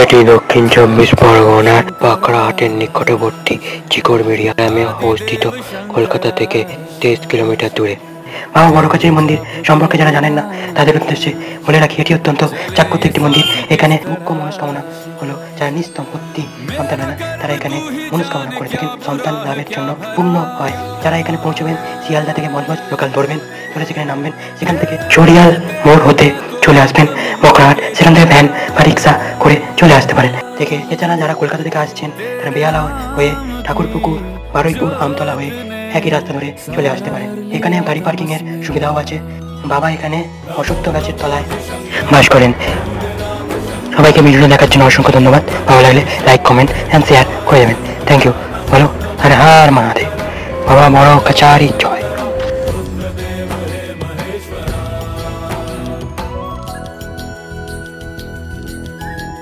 এটি দক্ষিণ চব্বিশ পরগনার বাঁকড়াহাটের নিকটবর্তী চিকরবেড়িয়া গ্রামে অবস্থিত, কলকাতা থেকে 23 কিলোমিটার দূরে। বাবা বড়কাচির মন্দির সম্পর্কে যারা জানেন না তাদের উদ্দেশ্যে বলে রাখি, এটি অত্যন্ত জাগ্রত একটি মন্দির। এখানে মুখ্য মনস্কামনা হলো যারা নিঃসম্পত্তি সন্তান হয় না তারা এখানে মনস্কামনা করে থাকেন, সন্তান লাভের জন্য পূর্ণ হয়। যারা এখানে পৌঁছবেন শিয়ালদা থেকে বজবজ লোকাল ধরবেন, ধরে সেখানে নামবেন, সেখান থেকে চড়িয়াল মোড় হতে চলে আসবেন বকড়াহাট, সেখান থেকে ভ্যান বা রিক্সা করে চলে আসতে পারেন থেকে। এছাড়া যারা কলকাতা থেকে আসছেন তারা বেহালা হয়ে ঠাকুরপুকুর, বারুইপুর, আমতলা হয়ে একই রাস্তা ধরে চলে আসতে পারেন। এখানে গাড়ি পার্কিং এর সুবিধাও আছে। বাবা এখানে অশ্বত্থ গাছের তলায় বাস করেন। সবাইকে ভিডিওটা দেখার জন্য অসংখ্য ধন্যবাদ। ভালো লাগলে লাইক, কমেন্ট অ্যান্ড শেয়ার করে দেবেন। Thank you. বলো হর হর মহাদেব। বাবা বড় কচারি।